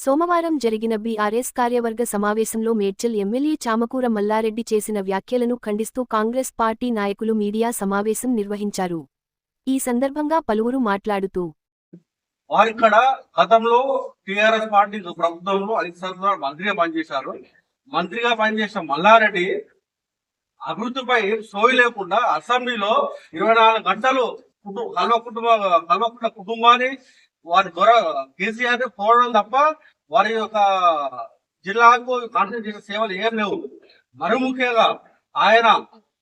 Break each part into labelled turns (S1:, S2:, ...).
S1: సోమవారం జరిగిన బీఆర్ఎస్ కార్యవర్గ సమావేశంలో మేడ్చల్ ఎమ్మెల్యే చామకూర మల్లారెడ్డి చేసిన వ్యాఖ్యలను ఖండిస్తూ కాంగ్రెస్ పార్టీ నాయకులు మీడియా సమావేశం నిర్వహించారు. ఈ సందర్భంగా పలువురు మాట్లాడుతూ
S2: వారిక్కడ గతంలో టీఆర్ఎస్ పార్టీ ప్రభుత్వంలో 5 సంవత్సరాలు మంత్రిగా పనిచేశారు. మంత్రిగా పనిచేసిన మల్లారెడ్డి అభివృద్ధిపై సోయి లేకుండా అసెంబ్లీలో 24 గంటలు కల్వకుంట్ల కుటుంబాన్ని వారి ద్వారా కేసీఆర్ పోవడం తప్ప వారి యొక్క జిల్లాకు కాన్సన్ట్రేట్ చేసే సేవలు ఏం లేవు. మరి ముఖ్యంగా ఆయన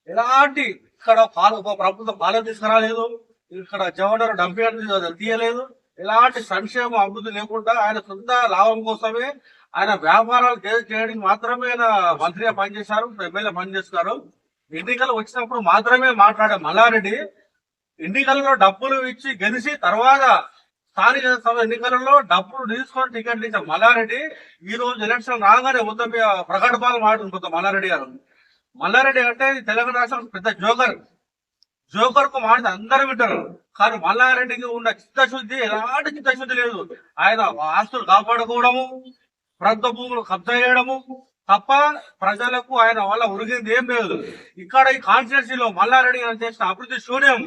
S2: ఎలాంటి ఇక్కడ ప్రభుత్వం పాలన తీసుకురాలేదు, ఇక్కడ జవహర్ డంపింగ్ తీయలేదు, ఎలాంటి సంక్షేమ అభివృద్ధి లేకుండా ఆయన సొంత లాభం కోసమే ఆయన వ్యాపారాలు చేయడానికి మాత్రమే ఆయన మంత్రిగా పనిచేశారు, ఎమ్మెల్యే పనిచేస్తున్నారు. ఎన్నికలు వచ్చినప్పుడు మాత్రమే మాట్లాడే మల్లారెడ్డి ఎన్నికలలో డబ్బులు ఇచ్చి గెలిచి తర్వాత స్థానిక ఎన్నికలలో డబ్బులు తీసుకొని టికెట్లు ఇచ్చిన మల్లారెడ్డి ఈ రోజు ఎలక్షన్ రాగానే మొత్తం ప్రకటనలు మాట్లాడుతుంది. మల్లారెడ్డి అంటే తెలంగాణ రాష్ట్రం పెద్ద జోకర్ కు మాట అందరూ వింటారు. కానీ మల్లారెడ్డికి ఉన్న చిత్తశుద్ధి ఎలాంటి చిత్తశుద్ధి లేదు. ఆయన ఆస్తులు కాపాడుకోవడము, ప్రభుత్వ భూములు కబ్జా చేయడము తప్ప ప్రజలకు ఆయన వల్ల ఉరిగింది ఏం లేదు. ఇక్కడ ఈ కాన్స్టిట్యున్సీలో మల్లారెడ్డి గారు చేసిన అభివృద్ధి శూన్యం.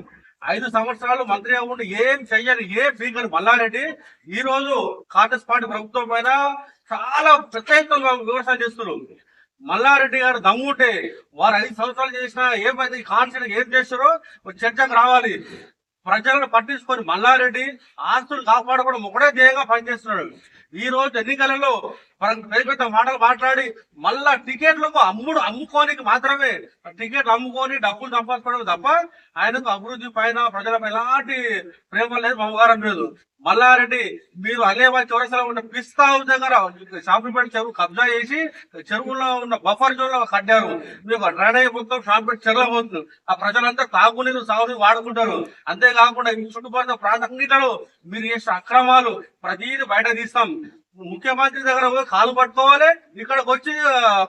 S2: 5 సంవత్సరాలు మంత్రిగా ఉండి ఏం చెయ్యని పీకని మల్లారెడ్డి ఈ రోజు కాంగ్రెస్ పార్టీ ప్రభుత్వం పైన చాలా పెద్ద ఎత్తున విమర్శలు చేస్తున్నారు. మల్లారెడ్డి గారు దమ్ముంటే వారు 5 సంవత్సరాలు చేసినా ఏమైంది, కాన్స్టిట్యూషన్ ఏం చేస్తారో చర్చకు రావాలి. ప్రజలను పట్టించుకొని మల్లారెడ్డి ఆస్తులు కాపాడుకోవడం ఒకటే ధ్యేయంగా పనిచేస్తున్నాడు. ఈ రోజు ఎన్నికలలో పెద్ద మాటలు మాట్లాడి మళ్ళా టికెట్లకు అమ్ముకోనికి మాత్రమే టికెట్లు అమ్ముకొని డబ్బులు సంపాదించుకోవడం తప్ప ఆయనకు అభివృద్ధి పైన ప్రజలపై ఎలాంటి ప్రేమ లేదు, మమకారం లేదు. మల్లారెడ్డి మీరు అలేవారి చౌరస్తలో ఉన్న పిస్తా హౌస్ దగ్గర షాంపేట చెరువు కబ్జా చేసి చెరువులో ఉన్న బఫర్ జోన్ లో కట్టారు. మీకు డ్రైనేజ్ మొత్తం షాంపేట చెరువులో పోతుంది. ఆ ప్రజలంతా తాగునీరు సాగునీరు వాడుకుంటారు. అంతేకాకుండా ఈ చుట్టుపక్కల ప్రాంతాన్నిటిలో మీరు చేసిన అక్రమాలు ప్రతిదీ బయట తీస్తాం. ముఖ్యమంత్రి దగ్గర పోయి కాలు పట్టుకోవాలి, ఇక్కడికి వచ్చి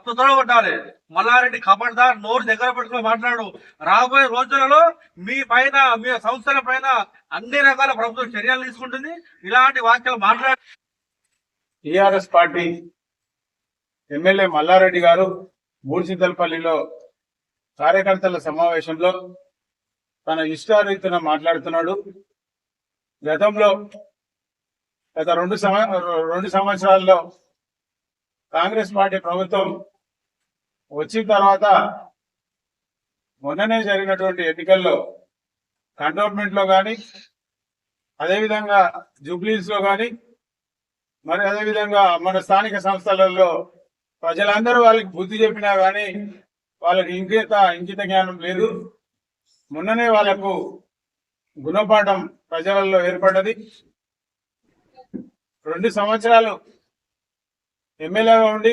S2: తొడగొట్టాలి. మల్లారెడ్డి ఖబర్దార్, నోరు దగ్గర పెట్టుకుని మాట్లాడు. రాబోయే రోజులలో మీ పైన మీ సంస్థల పైన అన్ని రకాల ప్రభుత్వం చర్యలు తీసుకుంటుంది. ఇలాంటి వాక్యాలు మాట్లాడి
S3: టిఆర్ఎస్ పార్టీ ఎమ్మెల్యే మల్లారెడ్డి గారు మూడుచింతలపల్లిలో కార్యకర్తల సమావేశంలో తన ఇష్టారీతిన మాట్లాడుతున్నాడు. గతంలో గత 2 సంవత్సరాల్లో కాంగ్రెస్ పార్టీ ప్రభుత్వం వచ్చిన తర్వాత మొన్ననే జరిగినటువంటి ఎన్నికల్లో కంటోన్మెంట్ లో కానీ, అదేవిధంగా జూబ్లీస్ లో కానీ, మరి అదేవిధంగా మన స్థానిక సంస్థలలో ప్రజలందరూ వాళ్ళకి బుద్ధి చెప్పినా కానీ వాళ్ళకి ఇంకిత జ్ఞానం లేదు. మొన్ననే వాళ్లకు గుణపాఠం ప్రజలలో ఏర్పడ్డది. 2 సంవత్సరాలు ఎమ్మెల్యేగా ఉండి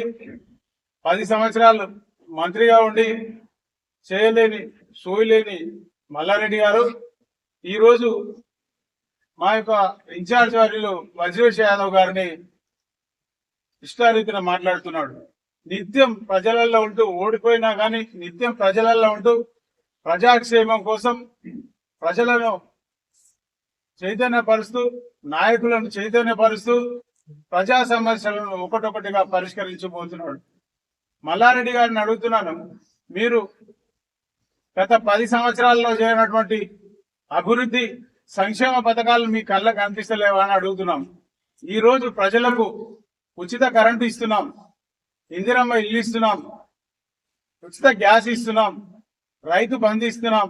S3: 10 సంవత్సరాలు మంత్రిగా ఉండి చేయలేని సోయలేని మల్లారెడ్డి గారు ఈరోజు మా యొక్క ఇన్ఛార్జ్ వారిలో వజ్రేష్ యాదవ్ గారిని ఇష్టారీతిన మాట్లాడుతున్నాడు. నిత్యం ప్రజలలో ఉంటూ, ఓడిపోయినా కానీ నిత్యం ప్రజలలో ఉంటూ ప్రజాక్షేమం కోసం ప్రజలను చైతన్యపరుస్తూ, నాయకులను చైతన్యపరుస్తూ ప్రజా సమస్యలను ఒకటొకటిగా పరిష్కరించబోతున్నాడు. మల్లారెడ్డి గారిని అడుగుతున్నాను, మీరు గత 10 సంవత్సరాల్లో చేయనటువంటి అభివృద్ధి సంక్షేమ పథకాలు మీ కళ్ళకు కనిపిస్తలేవా అని అడుగుతున్నాం. ఈ రోజు ప్రజలకు ఉచిత కరెంటు ఇస్తున్నాం, ఇందిరమ్మ ఇల్లు ఇస్తున్నాం, ఉచిత గ్యాస్ ఇస్తున్నాం, రైతు బంధు ఇస్తున్నాం,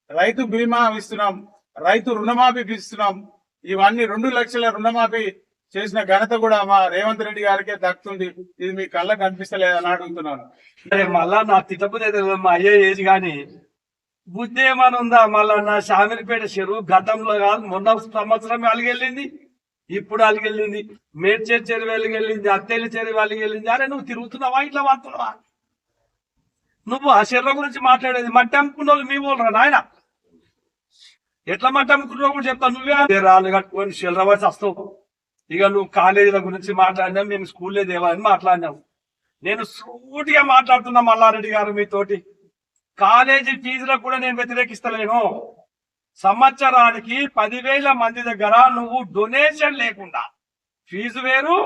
S3: రైతు బీమా ఇస్తున్నాం, రైతు రుణమాఫీ ఇస్తున్నాం. ఇవన్నీ 2 లక్షల రుణమాఫీ చేసిన ఘనత కూడా మా రేవంత్ రెడ్డి గారికే దక్కుతుంది. ఇది మీ కళ్ళకు కనిపిస్తలేదని అడుగుతున్నాను.
S4: మళ్ళా నా తిట్టపుదే మా అయ్యే ఏజ్ గాని బుద్ధి ఏమైనా ఉందా? మళ్ళా నా షామిలిపేట చెరువు గతంలో కాదు, మొన్న సంవత్సరం అలిగెళ్ళింది, ఇప్పుడు అలిగెళ్ళింది, మేడ్చేరు చెరువు అలిగెళ్ళింది, అత్తేలి చెరువు అలిగెళ్ళింది. అరే నువ్వు తిరుగుతున్నావా, ఇట్లా వాడుతున్నావా? నువ్వు ఆ చెరువు గురించి మాట్లాడేది మట్టి అమ్ముకున్న వాళ్ళు మీ వాళ్ళు నాయన. ఎట్లా మట్టి అమ్ముకున్నావు కూడా చెప్తా. నువ్వే రాళ్ళు కట్టుకొని చెల్లరవాసి వస్తావు. ఇక నువ్వు కాలేజీల గురించి మాట్లాడినావు, మేము స్కూల్లో దేవా అని మాట్లాడినావు. నేను సూటిగా మాట్లాడుతున్నా మల్లారెడ్డి గారు మీతోటి. కాలేజీ ఫీజులకు కూడా నేను వ్యతిరేకిస్తలేను. సంవత్సరానికి 10,000 మంది దగ్గర నువ్వు డొనేషన్ లేకుండా, ఫీజు వేరు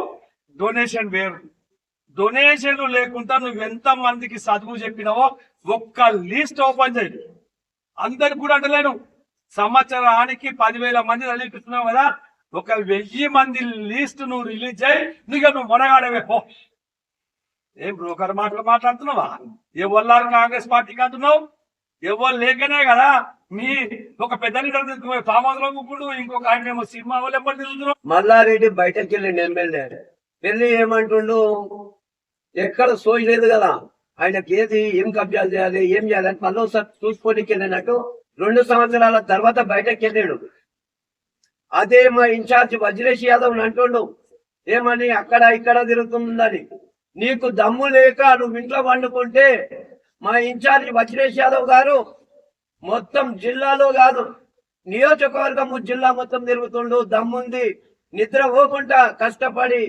S4: డొనేషన్ వేరు. డొనేషన్ లేకుండా నువ్వు ఎంత మందికి చదువు చెప్పినావో ఒక్క లిస్ట్ ఓపెన్ చేయి. అందరికి కూడా అంటలేను, సంవత్సరానికి 10,000 మంది చదివిస్తున్నావు కదా, 1,000 మంది లిస్ట్ నువ్వు రిలీజ్ చేయి. నువ్వు మొనగాడవే పో. ఏం బ్రోకర్ మాటలు మాట్లాడుతున్నావా? ఎవరు కాంగ్రెస్ పార్టీకి అంటున్నావు? ఎవరు లేకనే కదా మీ ఒక పెద్ద లీడర్ ఫామ్ హౌస్ లో కూర్చుంటూ ఇంకొక ఆయన ఏమో సినిమా వాళ్ళు ఎప్పుడు తిరుగుతున్నావు.
S5: మల్లారెడ్డి బయటకు వెళ్ళిండు ఎమ్మెల్యే. వెళ్ళి ఏమంటుండు, ఎక్కడ సోయి లేదు కదా ఆయనకి, ఏం కబ్జాలు చేయాలి ఏం చేయాలి మళ్ళీ ఒకసారి చూసుకోనికి వెళ్ళినట్టు 2 సంవత్సరాల తర్వాత బయటకు వెళ్ళాడు. అదే మా ఇన్ఛార్జ్ వజ్రేష్ యాదవ్ అంటుండు, ఏమని అక్కడ ఇక్కడ తిరుగుతుందని. నీకు దమ్ము లేక నువ్వు ఇంట్లో వండుకుంటే మా ఇన్ఛార్జ్ వజ్రేష్ యాదవ్ గారు మొత్తం జిల్లాలో కాదు నియోజకవర్గం జిల్లా మొత్తం తిరుగుతుండు. దమ్ముంది, నిద్ర పోకుండా కష్టపడి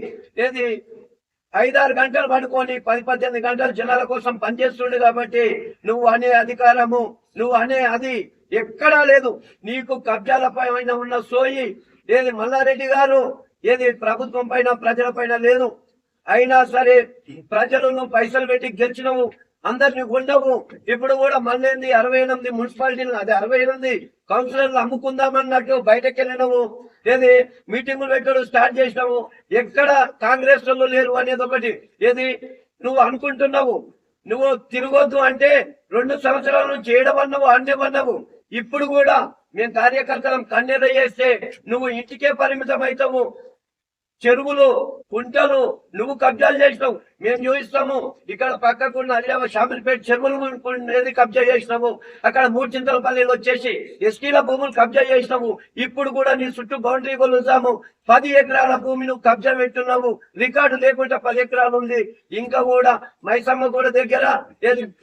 S5: 5-6 గంటలు పడుకొని 10-18 గంటలు జనాల కోసం పనిచేస్తుండు. కాబట్టి నువ్వు అనే అధికారము, నువ్వు అనే అది ఎక్కడా లేదు. నీకు కబ్జాల పైన ఉన్న సోయి మల్లారెడ్డి గారు ప్రభుత్వం పైన ప్రజల పైన లేదు. అయినా సరే ప్రజలను పైసలు పెట్టి గెలిచినవు, అందరిని ఉండవు. ఇప్పుడు కూడా మళ్ళీ 68 మున్సిపాలిటీలు, అదే 68 కౌన్సిలర్లు అమ్ముకుందామన్నట్టు బయటకు వెళ్ళినవు. మీటింగులు పెట్టడం స్టార్ట్ చేసినావు. ఎక్కడ కాంగ్రెస్ వాళ్ళు లేరు అనేది ఒకటి. నువ్వు అనుకుంటున్నావు, నువ్వు తిరగొద్దు అంటే 2 సంవత్సరాల నుంచి ఏడవన్నావు, అన్నవన్నావు. ఇప్పుడు కూడా మేము కార్యకర్తలం కన్నెర చేస్తే నువ్వు ఇంటికే పరిమితం అవుతావు. చెరువులు కుంటలు నువ్వు కబ్జాలు చేసినావు, మేము చూపిస్తాము. ఇక్కడ పక్కకున్న అల్లేవ షామిల్పేట చెరువులు కబ్జా చేసినావు. అక్కడ 3 చింతలపల్లిలో వచ్చేసి ఎస్టీల భూములు కబ్జా చేసినావు. ఇప్పుడు కూడా నీ చుట్టూ బౌండరీ కొలుస్తాము. 10 ఎకరాల భూమి నువ్వు కబ్జా పెట్టున్నావు. రికార్డు లేకుండా 10 ఎకరాలు ఉంది. ఇంకా కూడా మైసమ్మ కూడా దగ్గర,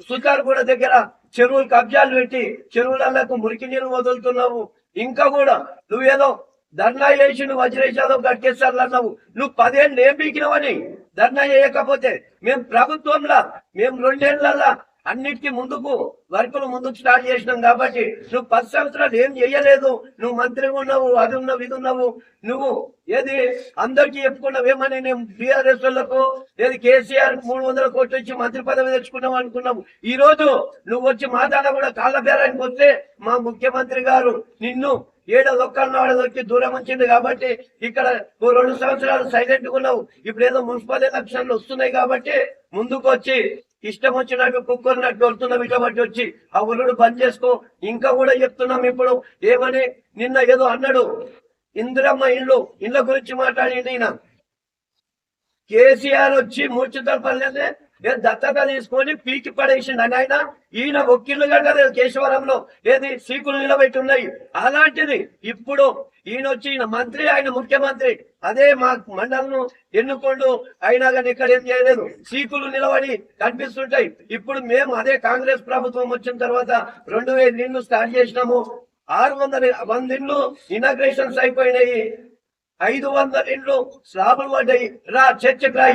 S5: సుతార్ కూడా దగ్గర చెరువులు కబ్జాలు పెట్టి చెరువులకు మురికి నీరు వదులుతున్నావు. ఇంకా కూడా నువ్వేదో ధర్నా చేసి నువ్వు వజ్రేష్ యాదవ్ గడికేసార్లు అన్నావు. నువ్వు 10 ఏళ్ళు ఏం పీకినవని ధర్నా చేయకపోతే మేము ప్రభుత్వంలో మేము 2 ఏళ్లలో అన్నిటికీ వర్కులు ముందుకు స్టార్ట్ చేసినాం. కాబట్టి నువ్వు 10 సంవత్సరాలు ఏం చేయలేదు. నువ్వు మంత్రిగా ఉన్నావు, అది ఉన్నావు, ఇది ఉన్నావు. నువ్వు అందరికీ చెప్పుకున్నావు ఏమని, నేను బీఆర్ఎస్ వాళ్ళకు కేసీఆర్ 300 కోట్లు ఇచ్చి మంత్రి పదవి తెచ్చుకున్నావు అనుకున్నావు. ఈ రోజు నువ్వు వచ్చి మా దాకా కూడా కాళ్ళ బేరానికి వస్తే మా ముఖ్యమంత్రి గారు నిన్ను ఒక్కనాడు వచ్చి దూరం ఉంచింది. కాబట్టి ఇక్కడ 2 సంవత్సరాలు సైలెంట్ గా ఉన్నావు. ఇప్పుడు ఏదో మున్సిపల్ ఎలక్షన్లు వస్తున్నాయి కాబట్టి ముందుకు వచ్చి ఇష్టం వచ్చినట్టు కుక్కర్నట్టు వస్తున్నాం. ఇటువంటి వచ్చి ఆ ఊరుడు బంద్ చేసుకో. ఇంకా కూడా చెప్తున్నాం ఇప్పుడు ఏమని, నిన్న ఏదో అన్నాడు ఇందిరమ్మ ఇళ్ళ గురించి మాట్లాడింది ఈయన. కేసీఆర్ వచ్చి 3 చింతలపల్లి దత్తత తీసుకొని పీకి పడేసిండు అని ఆయన. ఈయన ఒక్కిళ్ళు కట్టలేదు కేశవరంలో, సీకులు నిలబెట్టి ఉన్నాయి. అలాంటిది ఇప్పుడు ఈయన వచ్చి ఈయన మంత్రి, ఆయన ముఖ్యమంత్రి. అదే మా మండలం ఎన్నుకోండు అయినా కానీ ఇక్కడ ఏం చేయలేదు. సీకులు నిలబడి కనిపిస్తుంటాయి. ఇప్పుడు మేము అదే కాంగ్రెస్ ప్రభుత్వం వచ్చిన తర్వాత 2,000 ఇళ్ళు స్టార్ట్ చేసినాము. 600 ఇళ్ళు ఇనాగ్రేషన్స్ అయిపోయినాయి. 500 ఇళ్ళు స్లాబులు పడ్డాయి. చర్చకు రా.